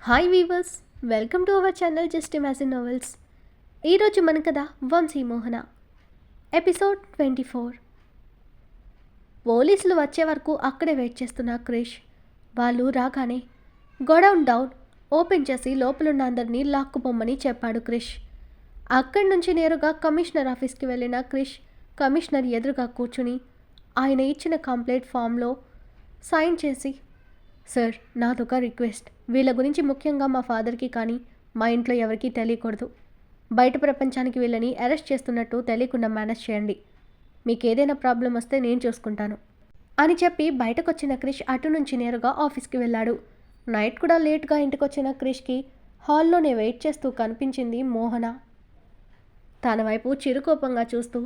Hi weavers, welcome to our channel just imagine novels. ఈరోజు మన కథ వంశీమోహన, ఎపిసోడ్ 24. పోలీసులు వచ్చే వరకు అక్కడే వెయిట్ చేస్తున్న క్రిష్ వాళ్ళు రాగానే గోడౌన్ డౌన్ ఓపెన్ చేసి లోపలున్న అందరినీ లాక్కుపోమ్మని చెప్పాడు క్రిష్. అక్కడి నుంచి నేరుగా కమిషనర్ ఆఫీస్కి వెళ్ళిన క్రిష్ కమిషనర్ ఎదురుగా కూర్చుని ఆయన ఇచ్చిన కంప్లైంట్ ఫామ్లో సైన్ చేసి, సార్, నాదొక రిక్వెస్ట్. వీళ్ళ గురించి ముఖ్యంగా మా ఫాదర్కి కానీ మా ఇంట్లో ఎవరికీ తెలియకూడదు. బయట ప్రపంచానికి వీళ్ళని అరెస్ట్ చేస్తున్నట్టు తెలియకుండా మేనేజ్ చేయండి. మీకు ఏదైనా ప్రాబ్లం వస్తే నేను చూసుకుంటాను అని చెప్పి బయటకొచ్చిన క్రిష్ అటు నుంచి నేరుగా ఆఫీస్కి వెళ్ళాడు. నైట్ కూడా లేట్గా ఇంటికొచ్చిన క్రిష్కి హాల్లోనే వెయిట్ చేస్తూ కనిపించింది మోహన. తన వైపు చిరుకోపంగా చూస్తూ,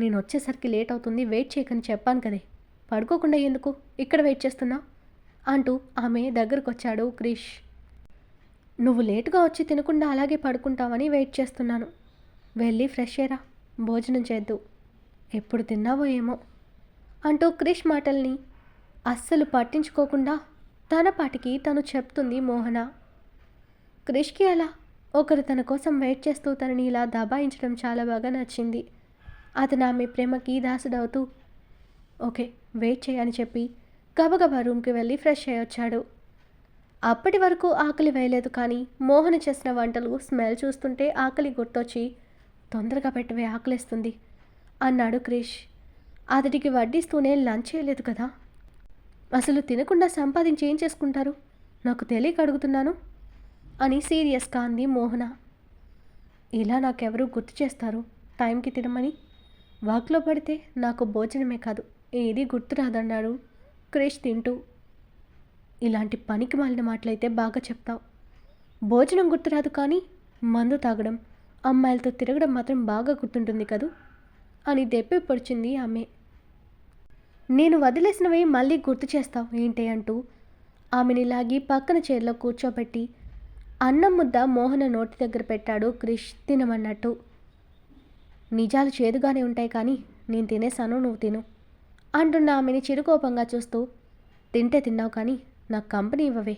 నేను వచ్చేసరికి లేట్ అవుతుంది, వెయిట్ చేయకని చెప్పాను కదే, పడుకోకుండా ఎందుకు ఇక్కడ వెయిట్ చేస్తున్నావు అంటూ ఆమె దగ్గరకొచ్చాడు క్రిష్. నువ్వు లేటుగా వచ్చి తినకుండా అలాగే పడుకుంటావని వెయిట్ చేస్తున్నాను. వెళ్ళి ఫ్రెష్ అయ్యరా, భోజనం చేద్దు. ఎప్పుడు తిన్నావో ఏమో అంటూ క్రిష్ మాటల్ని అస్సలు పట్టించుకోకుండా తన పాటికి తను చెప్తుంది మోహన. క్రిష్కి అలా ఒకరు తన కోసం వెయిట్ చేస్తూ తనని ఇలా దబాయించడం చాలా బాగా నచ్చింది. అతను ఆమె ప్రేమకి దాసుడవుతూ ఓకే వెయిట్ చేయని చెప్పి గబగబా రూమ్కి వెళ్ళి ఫ్రెష్ అయ్యి వచ్చాడు. అప్పటి వరకు ఆకలి వేయలేదు, కానీ మోహన చేసిన వంటలు స్మెల్ చూస్తుంటే ఆకలి గుర్తొచ్చి తొందరగా పెట్టవే, ఆకలిస్తుంది అన్నాడు క్రిష్. అతడికి వడ్డిస్తూనే లంచ్ చేయలేదు కదా, అసలు తినకుండా సంపాదించి ఏం చేసుకుంటారు, నాకు తెలియక అడుగుతున్నాను అని సీరియస్గా అంది మోహన. ఇలా నాకెవరూ గుర్తు చేస్తారు టైంకి తినమని? వాక్లో పడితే నాకు భోజనమే కాదు ఏది గుర్తురాదన్నాడు క్రిష్ తింటూ. ఇలాంటి పనికి మాలిన మాటలైతే బాగా చెప్తావు. భోజనం గుర్తురాదు, కానీ మందు తాగడం, అమ్మాయిలతో తిరగడం మాత్రం బాగా గుర్తుంటుంది కదూ అని దెప్పి పొడిచింది ఆమె. నేను వదిలేసినవి మళ్ళీ గుర్తు చేస్తావు ఏంటి అంటూ ఆమెని లాగి పక్కన చైర్లో కూర్చోబెట్టి అన్నం ముద్ద మోహన నోటి దగ్గర పెట్టాడు క్రిష్ తినమన్నట్టు. నిజాలు చేదుగానే ఉంటాయి, కానీ నేను తినేసాను, నువ్వు తిను అంటున్న ఆమెని చిరుకోపంగా చూస్తూ, తింటే తిన్నావు కానీ నాకు కంపెనీ ఇవ్వవే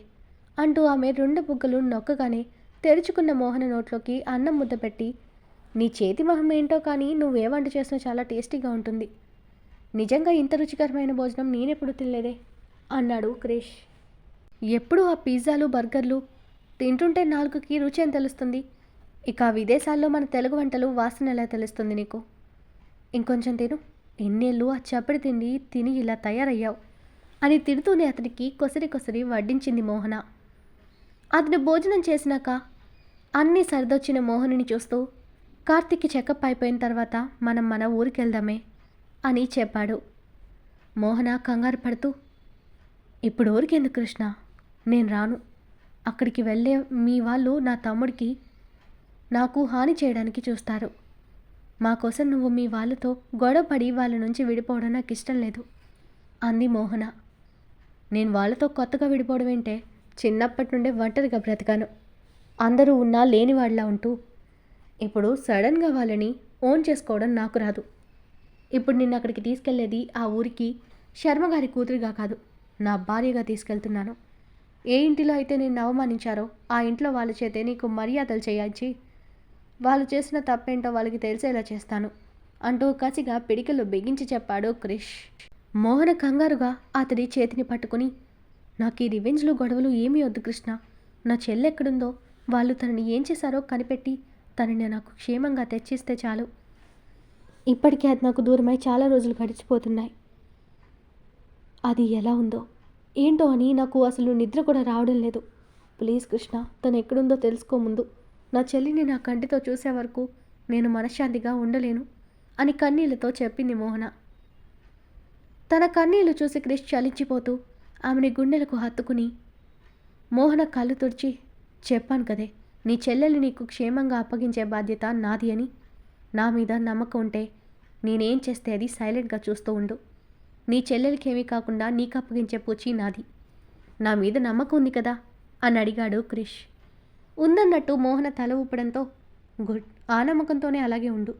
అంటూ ఆమె 2 బుగ్గలు నొక్కగానే తెరుచుకున్న మోహన నోట్లోకి అన్నం ముద్ద పెట్టి, నీ చేతి మొహం ఏంటో కానీ నువ్వే వంట చేసినా చాలా టేస్టీగా ఉంటుంది. నిజంగా ఇంత రుచికరమైన భోజనం నేనెప్పుడు తినలేదే అన్నాడు క్రిష్. ఎప్పుడు ఆ పిజ్జాలు బర్గర్లు తింటుంటే నాలుగుకి రుచి ఏం తెలుస్తుంది? ఇక విదేశాల్లో మన తెలుగు వంటలు వాసన ఎలా తెలుస్తుంది నీకు? ఇంకొంచెం తిను, ఎన్నేళ్ళు ఆ చప్పడి తిండి తిని ఇలా తయారయ్యావు అని తిడుతూనే అతనికి కొసరి వడ్డించింది మోహన. అతను భోజనం చేసినాక అన్నీ సరిదొచ్చిన మోహనుని చూస్తూ, కార్తిక్కి చెకప్ అయిపోయిన తర్వాత మనం మన ఊరికి వెళ్దామే అని చెప్పాడు. మోహన కంగారు పడుతూ, ఇప్పుడు ఊరికెందుకు కృష్ణ, నేను రాను. అక్కడికి వెళ్ళే మీ వాళ్ళు నా తమ్ముడికి నాకు హాని చేయడానికి చూస్తారు. మా కోసం నువ్వు మీ వాళ్ళతో గొడవపడి వాళ్ళ నుంచి విడిపోవడం నాకు ఇష్టం లేదు అంది మోహన. నేను వాళ్ళతో కొత్తగా విడిపోవడం ఏంటే, చిన్నప్పటి నుండే ఒంటరిగా బ్రతికాను, అందరూ ఉన్నా లేని వాళ్ళ ఉంటూ. ఇప్పుడు సడన్గా వాళ్ళని ఓన్ చేసుకోవడం నాకు రాదు. ఇప్పుడు నిన్ను అక్కడికి తీసుకెళ్లేది ఆ ఊరికి శర్మగారి కూతురిగా కాదు, నా భార్యగా తీసుకెళ్తున్నాను. ఏ ఇంటిలో అయితే నిన్ను అవమానించారో ఆ ఇంట్లో వాళ్ళ చేతే నీకు మర్యాదలు చేయించి వాళ్ళు చేసిన తప్పేంటో వాళ్ళకి తెలిసేలా చేస్తాను అంటూ కసిగా పిడికలు బిగించి చెప్పాడు క్రిష్. మోహన కంగారుగా అతడి చేతిని పట్టుకుని, నాకు ఈ రివెంజ్లు గొడవలు ఏమీ వద్దు కృష్ణ, నా చెల్లెక్కడుందో, వాళ్ళు తనని ఏం చేశారో కనిపెట్టి తనని నాకు క్షేమంగా తెచ్చిస్తే చాలు. ఇప్పటికే అది నాకు దూరమై చాలా రోజులు గడిచిపోతున్నాయి. అది ఎలా ఉందో ఏంటో అని నాకు అసలు నిద్ర కూడా రావడం లేదు. ప్లీజ్ కృష్ణ, తను ఎక్కడుందో తెలుసుకో ముందు. నా చెల్లిని నా కంటితో చూసే వరకు నేను మనశ్శాంతిగా ఉండలేను అని కన్నీళ్లతో చెప్పింది మోహన. తన కన్నీళ్లు చూసి క్రిష్ చలించిపోతూ ఆమెని గుండెలకు హత్తుకుని, మోహన కళ్ళు తుడిచి, చెప్పాను కదే నీ చెల్లెల్ని నీకు క్షేమంగా అప్పగించే బాధ్యత నాది అని. నా మీద నమ్మకం ఉంటే నేనేం చేస్తే అది సైలెంట్గా చూస్తూ ఉండు. నీ చెల్లెలకేమీ కాకుండా నీకు అప్పగించే పూచి నాది. నా మీద నమ్మకం ఉంది కదా అని అడిగాడు క్రిష్. ఉందన్నట్టు మోహన తల ఊపడంతో, గుడ్, ఆ నమ్మకంతోనే అలాగే ఉండు.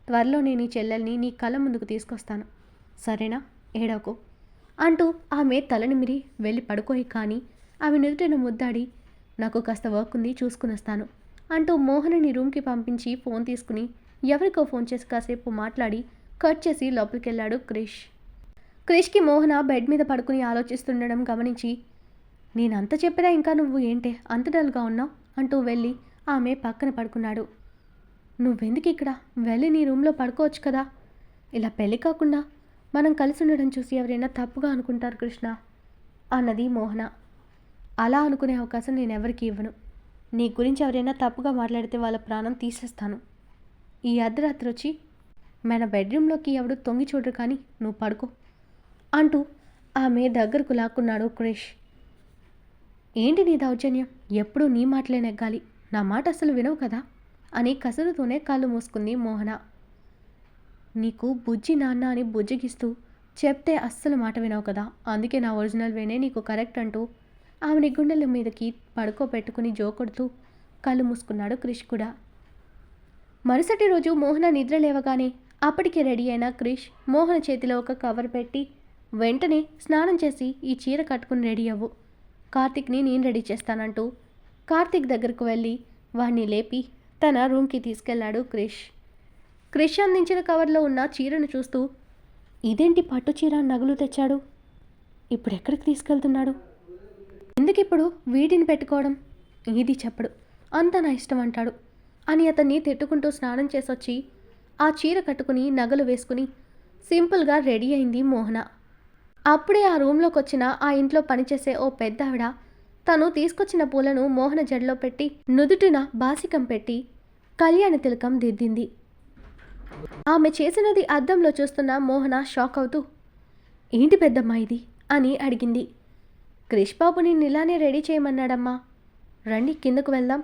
త్వరలో నేను ఈ చెల్లెల్ని నీ కళ్ళ ముందుకు తీసుకొస్తాను, సరేనా, ఏడవకు అంటూ ఆమె తలనిమిరి వెళ్ళి పడుకోయి, కానీ ఆమె నుదుటిన ముద్దాడి నాకు కాస్త వర్క్ ఉంది, చూసుకుని వస్తాను అంటూ మోహనని రూమ్కి పంపించి ఫోన్ తీసుకుని ఎవరికో ఫోన్ చేసి కాసేపు మాట్లాడి కట్ చేసి లోపలికి వెళ్ళాడు క్రిష్. క్రిష్కి మోహన బెడ్ మీద పడుకుని ఆలోచిస్తుండడం గమనించి, నేనంత చెప్పినా ఇంకా నువ్వు ఏంటే అంత డల్గా ఉన్నావు అంటూ వెళ్ళి ఆమె పక్కన పడుకున్నాడు. నువ్వెందుకు ఇక్కడ, వెళ్ళి నీ రూమ్లో పడుకోవచ్చు కదా. ఇలా పెళ్ళి కాకుండా మనం కలిసి ఉండడం చూసి ఎవరైనా తప్పుగా అనుకుంటారు కృష్ణ అన్నది మోహన. అలా అనుకునే అవకాశం నేను ఎవరికి ఇవ్వను. నీ గురించి ఎవరైనా తప్పుగా మాట్లాడితే వాళ్ళ ప్రాణం తీసేస్తాను. ఈ అర్ధరాత్రి వచ్చి మన బెడ్రూమ్లోకి ఎవడు తొంగి చూడరు, కానీ నువ్వు పడుకో అంటూ ఆమె దగ్గరకు లాక్కున్నాడు క్రిష్. ఏంటి నీ దౌర్జన్యం, ఎప్పుడూ నీ మాటలే నెగ్గాలి, నా మాట అసలు వినవు కదా అని కసురుతూనే కళ్ళు మూసుకుంది మోహన. నీకు బుజ్జి నాన్న అని బుజ్జిగిస్తూ చెప్తే అస్సలు మాట వినవు కదా, అందుకే నా ఒరిజినల్ వేనే నీకు కరెక్ట్ అంటూ ఆమెని గుండెల మీదకి పడుకోబెట్టుకుని జోకొడుతూ కళ్ళు మూసుకున్నాడు క్రిష్ కూడా. మరుసటి రోజు మోహన నిద్ర లేవగానే అప్పటికే రెడీ అయిన క్రిష్ మోహన చేతిలో ఒక కవర్ పెట్టి, వెంటనే స్నానం చేసి ఈ చీర కట్టుకుని రెడీ అవ్వు, కార్తీక్ని నేను రెడీ చేస్తానంటూ కార్తీక్ దగ్గరకు వెళ్ళి వాణ్ణి లేపి తన రూమ్కి తీసుకెళ్లాడు క్రిష్. క్రిష్ అందించిన కవర్లో ఉన్న చీరను చూస్తూ, ఇదేంటి పట్టు చీర నగలు తెచ్చాడు, ఇప్పుడు ఎక్కడికి తీసుకెళ్తున్నాడు, ఎందుకిప్పుడు వీటిని పెట్టుకోవడం, ఇది చెప్పడు, అంతా నా ఇష్టం అంటాడు అని అతన్ని తిట్టుకుంటూ స్నానం చేసొచ్చి ఆ చీర కట్టుకుని నగలు వేసుకుని సింపుల్గా రెడీ అయింది మోహన. అప్పుడే ఆ రూమ్లోకి వచ్చిన ఆ ఇంట్లో పనిచేసే ఓ పెద్ద ఆవిడ తను తీసుకొచ్చిన పూలను మోహన జడలో పెట్టి నుదుటిన బాసికం పెట్టి కళ్యాణ తిలకం దిద్దింది. ఆమె చేసినది అద్దంలో చూస్తున్న మోహన షాక్ అవుతూ, ఏంటి పెద్దమ్మా ఇది అని అడిగింది. క్రిష్ బాబు నిన్ను ఇలానే రెడీ చేయమన్నాడమ్మా, రండి కిందకు వెళ్దాం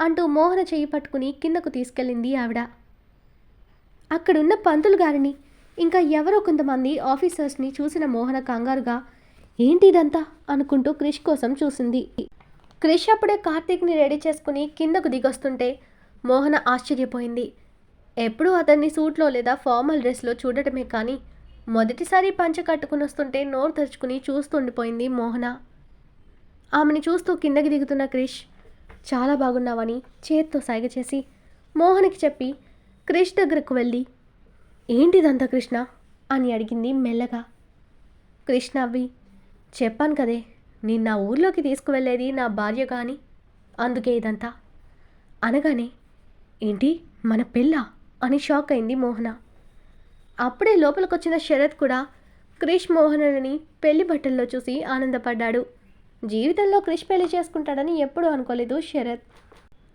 అంటూ మోహన చెయ్యి పట్టుకుని కిందకు తీసుకెళ్ళింది ఆవిడ. అక్కడున్న పంతులు గారిని ఇంకా ఎవరో కొంతమంది ఆఫీసర్స్ని చూసిన మోహన కంగారుగా ఏంటి ఇదంతా అనుకుంటూ క్రిష్ కోసం చూసింది. క్రిష్ అప్పుడే కార్తీక్ని రెడీ చేసుకుని కిందకు దిగొస్తుంటే మోహన ఆశ్చర్యపోయింది. ఎప్పుడూ అతన్ని సూట్లో లేదా ఫార్మల్ డ్రెస్లో చూడటమే కానీ మొదటిసారి పంచ కట్టుకుని వస్తుంటే నోరు తెరుచుకుని చూస్తుండిపోయింది మోహన. ఆమెని చూస్తూ కిందకి దిగుతున్న క్రిష్ చాలా బాగున్నావని చేత్తో సైగ చేసి మోహన్కి చెప్పి క్రిష్ దగ్గరకు వెళ్ళి, ఏంటిదంతా కృష్ణ అని అడిగింది మెల్లగా. క్రిష్ నవ్వి, చెప్పాను కదే నేను నా ఊర్లోకి తీసుకువెళ్ళేది నా భార్యగా అని, అందుకే ఇదంతా అనగానే, ఏంటి మన పెళ్ళా అని షాక్ అయింది మోహన. అప్పుడే లోపలికొచ్చిన శరత్ కూడా క్రిష్ మోహనని పెళ్లి బట్టల్లో చూసి ఆనందపడ్డాడు. జీవితంలో క్రిష్ పెళ్లి చేసుకుంటాడని ఎప్పుడూ అనుకోలేదు శరత్.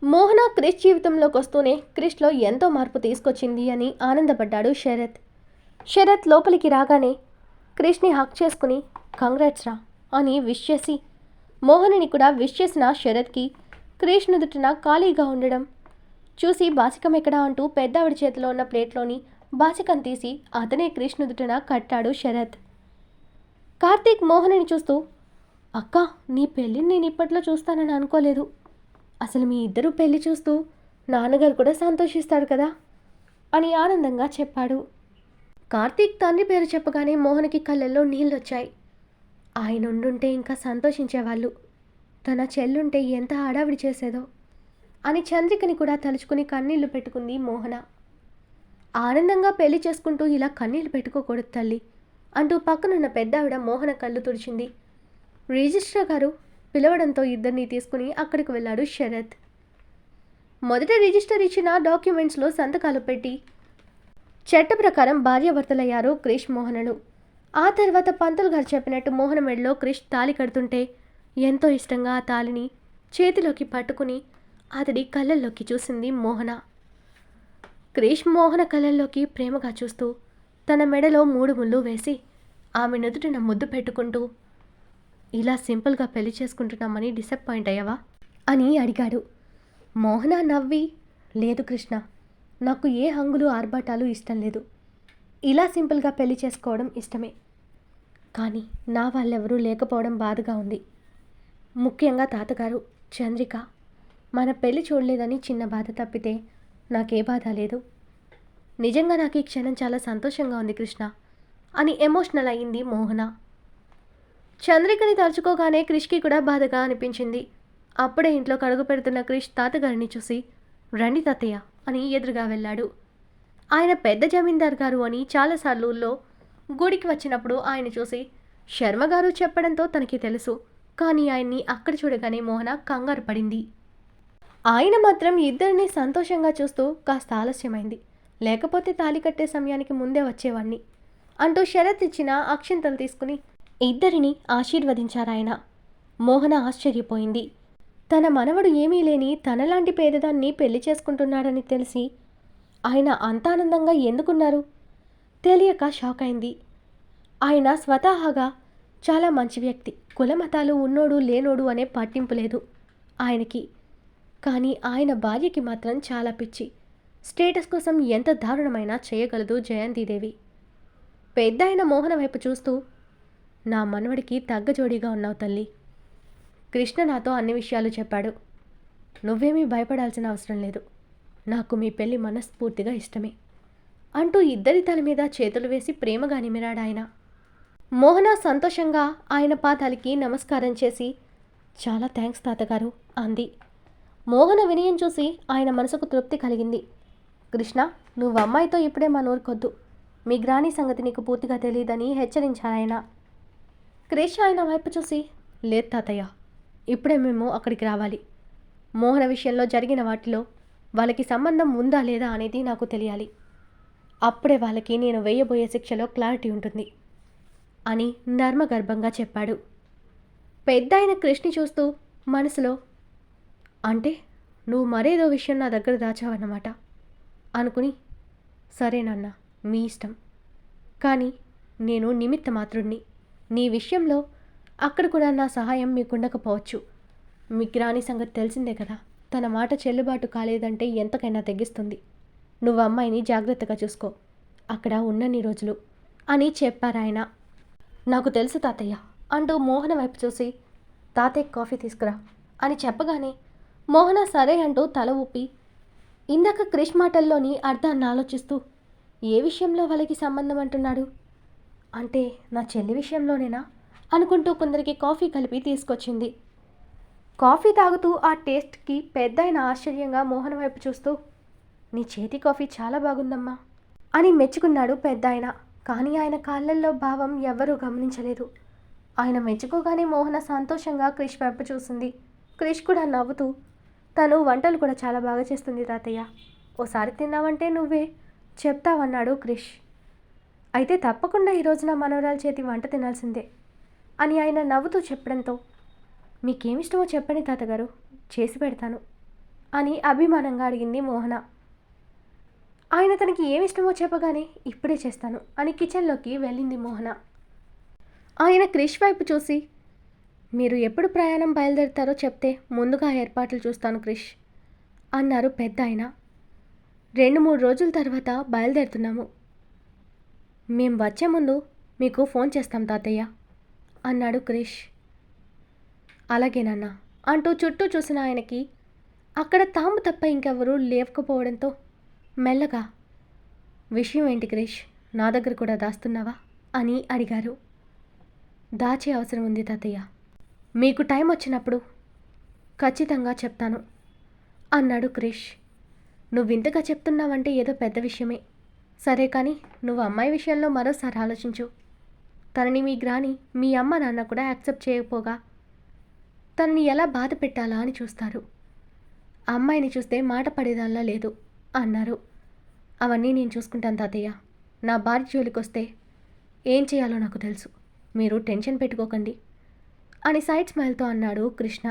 మోహన క్రిష్ జీవితంలోకి వస్తూనే క్రిష్లో ఎంతో మార్పు తీసుకొచ్చింది అని ఆనందపడ్డాడు శరత్. శరత్ లోపలికి రాగానే క్రిష్ని హక్ చేసుకుని కంగ్రాట్స్ రా అని విష్ చేసి మోహనని కూడా విష్ చేసిన శరత్కి క్రిష్ నుదుటిన ఖాళీగా ఉండడం చూసి బాసికం ఎక్కడా అంటూ పెద్దవిడి చేతిలో ఉన్న ప్లేట్లోని బాసికం తీసి అతనే క్రిష్ నుదుటిన కట్టాడు శరత్. కార్తీక్ మోహనని చూస్తూ, అక్క నీ పెళ్ళిని నేను ఇప్పట్లో చూస్తానని అనుకోలేదు, అసలు మీ ఇద్దరు పెళ్లి చూస్తూ నాన్నగారు కూడా సంతోషిస్తాడు కదా అని ఆనందంగా చెప్పాడు. కార్తీక్ తండ్రి పేరు చెప్పగానే మోహన్కి కళ్ళల్లో నీళ్ళొచ్చాయి. ఆయన ఉండుంటే ఇంకా సంతోషించేవాళ్ళు, తన చెల్లుంటే ఎంత హడావిడి చేసేదో అని చంద్రికని కూడా తలుచుకుని కన్నీళ్లు పెట్టుకుంది మోహన. ఆనందంగా పెళ్లి చేసుకుంటూ ఇలా కన్నీళ్లు పెట్టుకోకూడదు తల్లి అంటూ పక్కనున్న పెద్దావిడ మోహన కళ్ళు తుడిచింది. రిజిస్ట్రార్ గారు పిలవడంతో ఇద్దరిని తీసుకుని అక్కడికి వెళ్ళాడు శరత్. మొదట రిజిస్టర్ ఇచ్చిన డాక్యుమెంట్స్లో సంతకాలు పెట్టి చట్ట ప్రకారం భార్యాభర్తలయ్యారు క్రిష్ మోహనలు. ఆ తర్వాత పంతులు గారు చెప్పినట్టు మోహన మెడలో క్రిష్ తాళి కడుతుంటే ఎంతో ఇష్టంగా ఆ తాళిని చేతిలోకి పట్టుకుని అతడి కళ్ళల్లోకి చూసింది మోహన. క్రిష్ మోహన కళ్ళల్లోకి ప్రేమగా చూస్తూ తన మెడలో 3 ముళ్ళు వేసి ఆమె నుదుటిన ముద్దు పెట్టుకుంటూ, ఇలా సింపుల్గా పెళ్లి చేసుకుంటున్నామని డిసప్పాయింట్ అయ్యావా అని అడిగాడు. మోహన నవ్వి, లేదు కృష్ణ, నాకు ఏ హంగులు ఆర్భాటాలు ఇష్టం లేదు, ఇలా సింపుల్గా పెళ్లి చేసుకోవడం ఇష్టమే, కానీ నా వాళ్ళెవరూ లేకపోవడం బాధగా ఉంది, ముఖ్యంగా తాతగారు చంద్రిక మన పెళ్లి చూడలేదని చిన్న బాధ తప్పితే నాకే బాధ లేదు, నిజంగా నాకు ఈ క్షణం చాలా సంతోషంగా ఉంది కృష్ణ అని ఎమోషనల్ అయింది మోహన. చంద్రికని తలుచుకోగానే క్రిష్కి కూడా బాధగా అనిపించింది. అప్పుడే ఇంట్లో కడుగు పెడుతున్న క్రిష్ తాతగారిని చూసి రండి తాతయ్య అని ఎదురుగా వెళ్ళాడు. ఆయన పెద్ద జమీందార్ గారు అని చాలాసార్లు ఊళ్ళో గుడికి వచ్చినప్పుడు ఆయన చూసి శర్మగారు చెప్పడంతో తనకి తెలుసు. కానీ ఆయన్ని అక్కడ చూడగానే మోహన కంగారు పడింది. ఆయన మాత్రం ఇద్దరిని సంతోషంగా చూస్తూ కాస్త ఆలస్యమైంది, లేకపోతే తాళి కట్టే సమయానికి ముందే వచ్చేవాణ్ణి అంటూ షరత్ ఇచ్చిన అక్షింతలు తీసుకుని ఇద్దరిని ఆశీర్వదించారాయన. మోహన ఆశ్చర్యపోయింది. తన మనవడు ఏమీ లేని తనలాంటి పేదదాన్ని పెళ్లి చేసుకుంటున్నాడని తెలిసి ఆయన అంత ఆనందంగా ఎందుకున్నారు తెలియక షాక్ అయింది. ఆయన స్వతహాగా చాలా మంచి వ్యక్తి. కులమతాలు ఉన్నోడు లేనోడు అనే పట్టింపు లేదు ఆయనకి. కానీ ఆయన భార్యకి మాత్రం చాలా పిచ్చి. స్టేటస్ కోసం ఎంత దారుణమైనా చేయగలదు జయంతిదేవి. పెద్ద ఆయన మోహన వైపు చూస్తూ, నా మనవడికి తగ్గ జోడీగా ఉన్నావు తల్లి. కృష్ణ నాతో అన్ని విషయాలు చెప్పాడు. నువ్వేమీ భయపడాల్సిన అవసరం లేదు. నాకు మీ పెళ్ళి మనస్ఫూర్తిగా ఇష్టమే అంటూ ఇద్దరి తల మీద చేతులు వేసి ప్రేమగా నిమిరాడాయన. మోహన సంతోషంగా ఆయన పాదాలకి నమస్కారం చేసి చాలా థ్యాంక్స్ తాతగారు అంది. మోహన వినయం చూసి ఆయన మనసుకు తృప్తి కలిగింది. కృష్ణ, నువ్వు అమ్మాయితో ఇప్పుడే మా నూరుకొద్దు. మీ గ్రాని సంగతి నీకు పూర్తిగా తెలియదని హెచ్చరించారాయన. క్రిష్ ఆయన వైపు చూసి లేదు తాతయ్య, ఇప్పుడే మేము అక్కడికి రావాలి. మోహన విషయంలో జరిగిన వాటిలో వాళ్ళకి సంబంధం ఉందా లేదా అనేది నాకు తెలియాలి. అప్పుడే వాళ్ళకి నేను వేయబోయే శిక్షలో క్లారిటీ ఉంటుంది అని నర్మగర్భంగా చెప్పాడు. పెద్ద ఆయన కృష్ణి చూస్తూ మనసులో, అంటే నువ్వు మరేదో విషయం నా దగ్గర దాచావన్నమాట అనుకుని, సరేనన్నా మీ ఇష్టం, కానీ నేను నిమిత్త మాత్రుణ్ణి. నీ విషయంలో అక్కడ కూడా నా సహాయం మీకుండకపోవచ్చు. మీకు రాని సంగతి తెలిసిందే కదా. తన మాట చెల్లుబాటు కాలేదంటే ఎంతకైనా తెగిస్తుంది. నువ్వు అమ్మాయిని జాగ్రత్తగా చూసుకో అక్కడ ఉన్నన్ని రోజులు అని చెప్పారాయన. నాకు తెలుసు తాతయ్య అంటూ మోహన వైపు చూసి తాతయ్య కాఫీ తీసుకురా అని చెప్పగానే మోహన సరే అంటూ తల ఊపి ఇందాక క్రిష్ మాటల్లోని అర్థాన్ని ఆలోచిస్తూ ఏ విషయంలో వాళ్ళకి సంబంధం అంటున్నాడు, అంటే నా చెల్లి విషయంలోనేనా అనుకుంటూ కొందరికి కాఫీ కలిపి తీసుకొచ్చింది. కాఫీ తాగుతూ ఆ టేస్ట్కి పెద్ద ఆయన ఆశ్చర్యంగా మోహన వైపు చూస్తూ నీ చేతి కాఫీ చాలా బాగుందమ్మా అని మెచ్చుకున్నాడు పెద్ద ఆయన. కానీ ఆయన కాళ్ళల్లో భావం ఎవ్వరూ గమనించలేదు. ఆయన మెచ్చుకోగానే మోహన సంతోషంగా క్రిష్ వైపు చూసింది. క్రిష్ కూడా నవ్వుతూ తను వంటలు కూడా చాలా బాగా చేస్తుంది తాతయ్య, ఓసారి తిన్నావంటే నువ్వే చెప్తావన్నాడు క్రిష్. అయితే తప్పకుండా ఈరోజు నా మనవరాల చేతి వంట తినాల్సిందే అని ఆయన నవ్వుతూ చెప్పడంతో మీకేమిష్టమో చెప్పండి తాతగారు, చేసి పెడతాను అని అభిమానంగా అడిగింది మోహన. ఆయన తనకి ఏమిష్టమో చెప్పగానే ఇప్పుడే చేస్తాను అని కిచెన్లోకి వెళ్ళింది మోహన. ఆయన క్రిష్ వైపు చూసి మీరు ఎప్పుడు ప్రయాణం బయలుదేరుతారో చెప్తే ముందుగా ఏర్పాట్లు చూస్తాను క్రిష్ అన్నారు పెద్ద ఆయన. 2-3 రోజుల తర్వాత బయలుదేరుతున్నాము. మేం వచ్చే ముందు మీకు ఫోన్ చేస్తాం తాతయ్య అన్నాడు క్రిష్. అలాగేనన్నా అంటూ చుట్టూ చూసిన ఆయనకి అక్కడ తాము తప్ప ఇంకెవరూ లేకపోవడంతో మెల్లగా విషయం ఏంటి క్రిష్, నా దగ్గర కూడా దాస్తున్నావా అని అడిగారు. దాచే అవసరం ఉంది తాతయ్య, మీకు టైం వచ్చినప్పుడు ఖచ్చితంగా చెప్తాను అన్నాడు క్రిష్. నువ్వింతగా చెప్తున్నావంటే ఏదో పెద్ద విషయమే. సరే కానీ నువ్వు అమ్మాయి విషయంలో మరోసారి ఆలోచించు. తనని మీ గ్రాని మీ అమ్మ నాన్న కూడా యాక్సెప్ట్ చేయకపోగా తనని ఎలా బాధ పెట్టాలా అని చూస్తారు. అమ్మాయిని చూస్తే మాట పడేదానిలా లేదు అన్నారు. అవన్నీ నేను చూసుకుంటాను తాతయ్య. నా భార్య జోలికి వస్తే ఏం చేయాలో నాకు తెలుసు, మీరు టెన్షన్ పెట్టుకోకండి అని సైడ్ స్మైల్తో అన్నాడు కృష్ణ.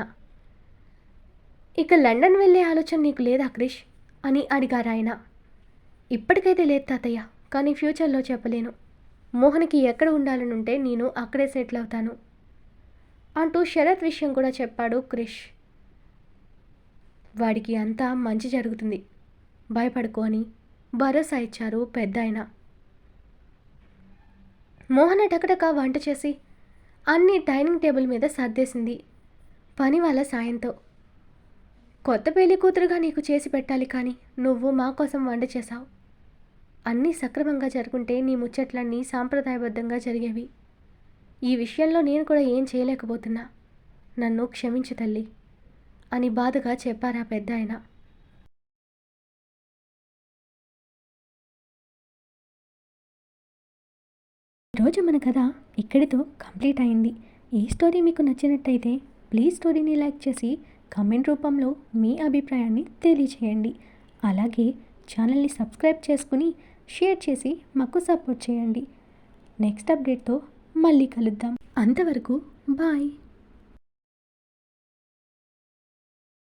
ఇక లండన్ వెళ్ళే ఆలోచన నీకు లేదా క్రిష్ అని అడిగారు ఆయన. ఇప్పటికైతే లేదు తాతయ్య, కానీ ఫ్యూచర్లో చెప్పలేను. మోహన్కి ఎక్కడ ఉండాలనుంటే నేను అక్కడే సెటిల్ అవుతాను అంటూ శరత్ విషయం కూడా చెప్పాడు క్రిష్. వాడికి అంతా మంచి జరుగుతుంది, భయపడుకో అని భరోసా ఇచ్చారు పెద్ద ఆయన. మోహన టకటక వంట చేసి అన్నీ డైనింగ్ టేబుల్ మీద సర్దేసింది పని వాళ్ళ సాయంతో. కొత్త పెళ్లి కూతురుగా నీకు చేసి పెట్టాలి, కానీ నువ్వు మా కోసం వంట చేశావు. అన్నీ సక్రమంగా జరుగుంటే నీ ముచ్చట్లన్నీ సాంప్రదాయబద్ధంగా జరిగేవి. ఈ విషయంలో నేను కూడా ఏం చేయలేకపోతున్నా, నన్ను క్షమించు తల్లి అని బాధగా చెప్పారు ఆ పెద్దాయన. ఈరోజు మన కథ ఇక్కడితో కంప్లీట్ అయింది. ఈ స్టోరీ మీకు నచ్చినట్టయితే ప్లీజ్ స్టోరీని లైక్ చేసి కామెంట్ రూపంలో మీ అభిప్రాయాన్ని తెలియచేయండి. అలాగే ఛానల్ని సబ్స్క్రైబ్ చేసుకుని షేర్ చేసి మాకు సపోర్ట్ చేయండి. నెక్స్ట్ అప్డేట్తో మళ్ళీ కలుద్దాం. అంతవరకు బాయ్.